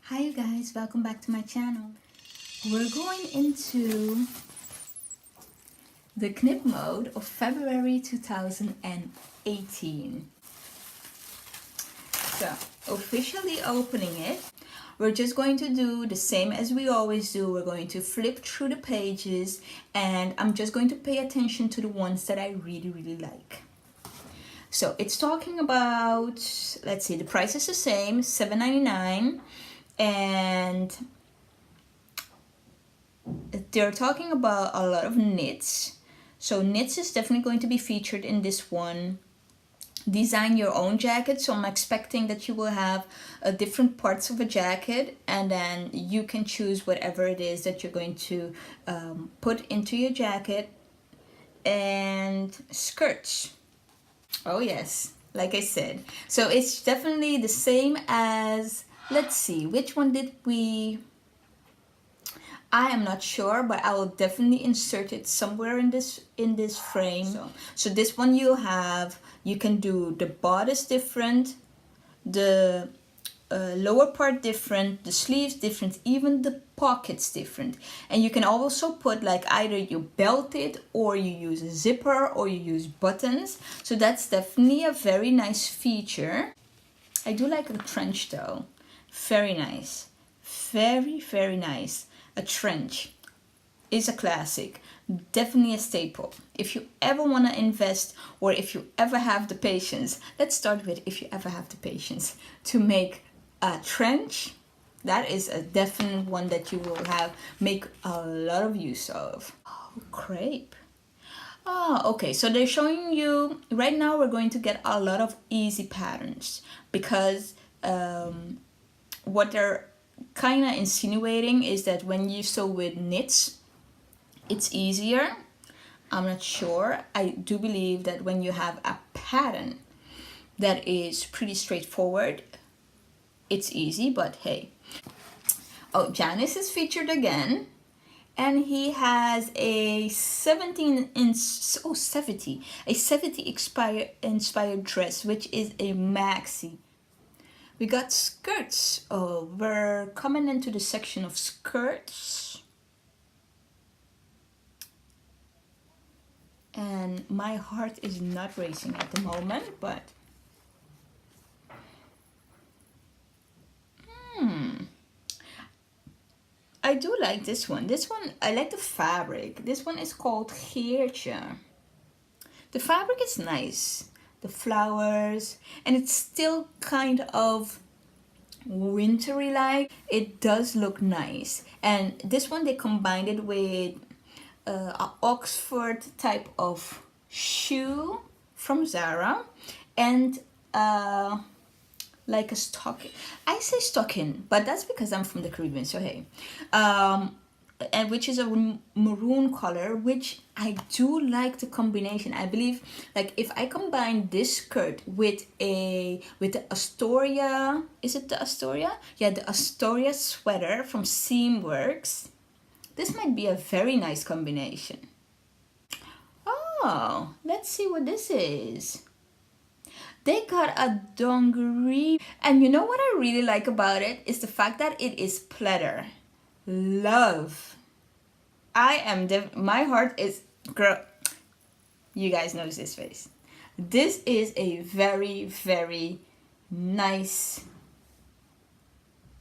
Hi you guys, welcome back to my channel. We're going into the Knipmode of February 2018. So, officially opening it. We're just going to do the same as we always do. We're going to flip through the pages and I'm just going to pay attention to the ones that I really like. So, it's talking about, let's see, the price is the same, $7.99. And they're talking about a lot of knits. So knits is definitely going to be featured in this one. Design your own jacket. So I'm expecting that you will have different parts of a jacket, and then you can choose whatever it is that you're going to put into your jacket. And skirts. Oh yes, like I said. So it's definitely the same as, let's see, which one did we... I am not sure, but I will definitely insert it somewhere in this frame. So this one you can do the bodice different, the lower part different, the sleeves different, even the pockets different. And you can also put like either you belt it or you use a zipper or you use buttons. So that's definitely a very nice feature. I do like the trench though. Very nice. Very nice. A trench is a classic. Definitely a staple. If you ever want to invest, or if you ever have the patience, let's start with if you ever have the patience to make a trench, that is a definite one that you will make a lot of use of. Oh, crepe. Oh, okay, so they're showing you, right now we're going to get a lot of easy patterns because what they're kind of insinuating is that when you sew with knits, it's easier. I'm not sure. I do believe that when you have a pattern that is pretty straightforward, it's easy, but hey. Oh, Janice is featured again. And he has a 70 inspired dress, which is a maxi. We got skirts. Oh, we're coming into the section of skirts. And my heart is not racing at the moment, but... I do like this one. This one, I like the fabric. This one is called Geertje. The fabric is nice. The flowers, and it's still kind of wintry like. It does look nice. And this one they combined it with an Oxford type of shoe from Zara, and like a stocking. I say stocking, but that's because I'm from the Caribbean, so hey. And which is a maroon color, which I do like the combination. I believe like if I combine this skirt with the Astoria, is it the Astoria? Yeah, the Astoria sweater from Seamworks. This might be a very nice combination. Oh, let's see what this is. They got a dungaree, and you know what I really like about it is the fact that it is pleather. Love. My heart is, girl, you guys know this face. This is a very nice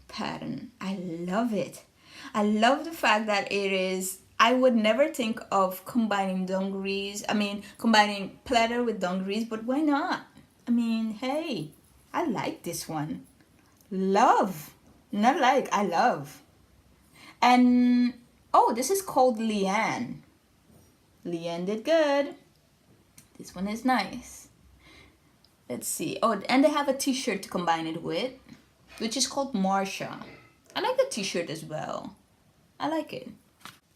pattern. I love it. I love the fact that it is, I would never think of combining dungarees, combining pleather with dungarees, but why not? I mean, hey, I like this one. Love. Not like, I love. And, oh, this is called Leanne. Leanne did good. This one is nice. Let's see. Oh, and they have a t-shirt to combine it with, which is called Marsha. I like the t-shirt as well. I like it.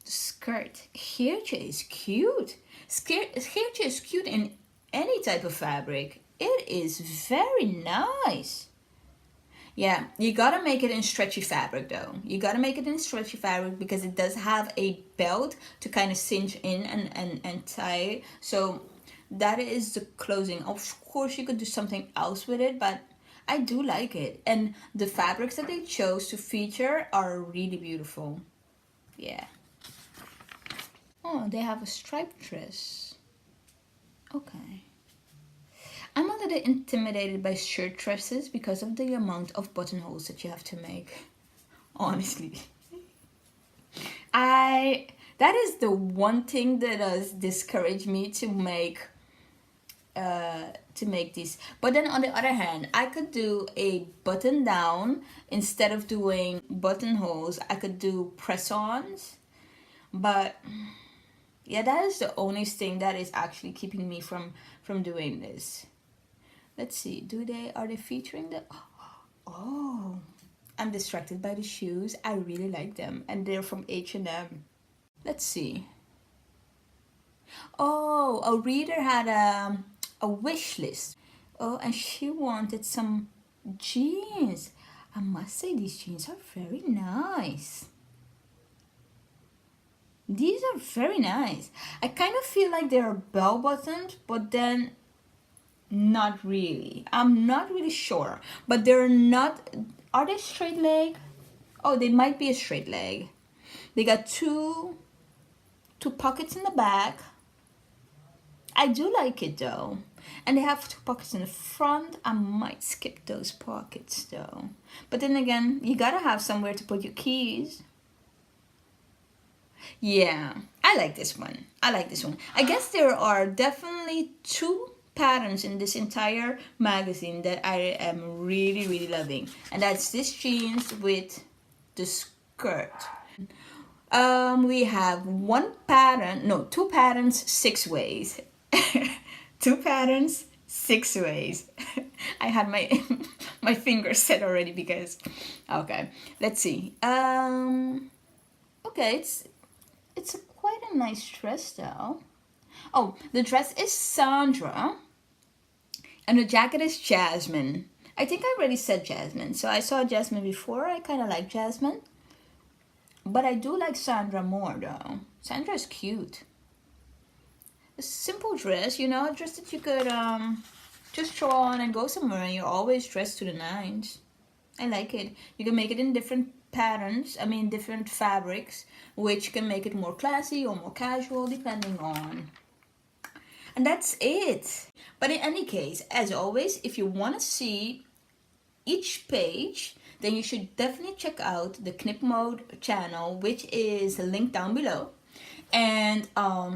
The skirt. Geertje is cute. Geertje is cute in any type of fabric. It is very nice. Yeah, you gotta make it in stretchy fabric though. You gotta make it in stretchy fabric because it does have a belt to kind of cinch in and tie. So that is the closing. Of course you could do something else with it, but I do like it. And the fabrics that they chose to feature are really beautiful. Yeah. Oh, they have a striped dress. Okay. I'm a little intimidated by shirt dresses because of the amount of buttonholes that you have to make. Honestly. That is the one thing that has discouraged me to make these. But then on the other hand, I could do a button down instead of doing buttonholes. I could do press-ons. But yeah, that is the only thing that is actually keeping me from doing this. Let's see, are they featuring the, oh, I'm distracted by the shoes. I really like them, and they're from H&M. Let's see. Oh, a reader had a wish list. Oh, and she wanted some jeans. I must say these jeans are very nice. These are very nice. I kind of feel like they're bell bottomed, but then not really. I'm not really sure, but they're not. Are they straight leg? Oh, they might be a straight leg. They got two pockets in the back. I do like it though. And they have 2 pockets in the front. I might skip those pockets though. But then again, you gotta have somewhere to put your keys. Yeah, I like this one. I like this one. I guess there are definitely 2 patterns in this entire magazine that I am really, really loving. And that's this jeans with the skirt. We have 2 patterns, 6 ways. 2 patterns, 6 ways. I had my my fingers set already because, okay, let's see. Okay, it's quite a nice dress though. Oh, the dress is Sandra, and the jacket is Jasmine. I think I already said Jasmine, so I saw Jasmine before. I kind of like Jasmine, but I do like Sandra more though. Sandra is cute. A simple dress, you know, a dress that you could just throw on and go somewhere, and you're always dressed to the nines. I like it. You can make it in different patterns, different fabrics, which can make it more classy or more casual depending on. And that's it. But in any case, as always, if you want to see each page, then you should definitely check out the Knipmode channel, which is linked down below. And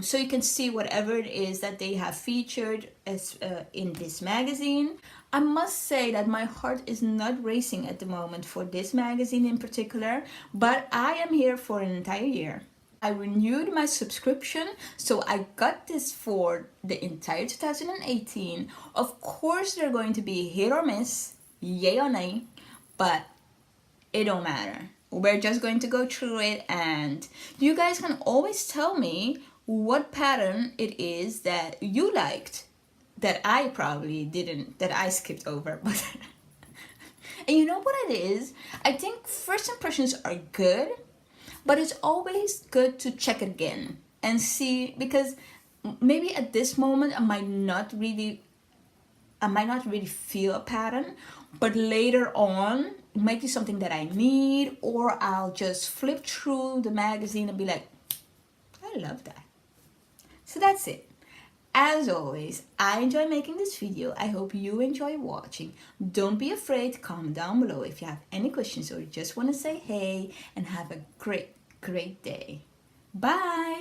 so you can see whatever it is that they have featured as in this magazine. I must say that my heart is not racing at the moment for this magazine in particular, but I am here for an entire year. I renewed my subscription, so I got this for the entire 2018. Of course, they're going to be hit or miss, yay or nay, but it don't matter. We're just going to go through it, and you guys can always tell me what pattern it is that you liked that I probably didn't, that I skipped over. But and you know what it is? I think first impressions are good, but it's always good to check it again and see, because maybe at this moment I might not really feel a pattern, but later on it might be something that I need, or I'll just flip through the magazine and be like, I love that. So that's it. As always, I enjoy making this video. I hope you enjoy watching. Don't be afraid, comment down below if you have any questions or you just want to say hey, and have a great day. Bye!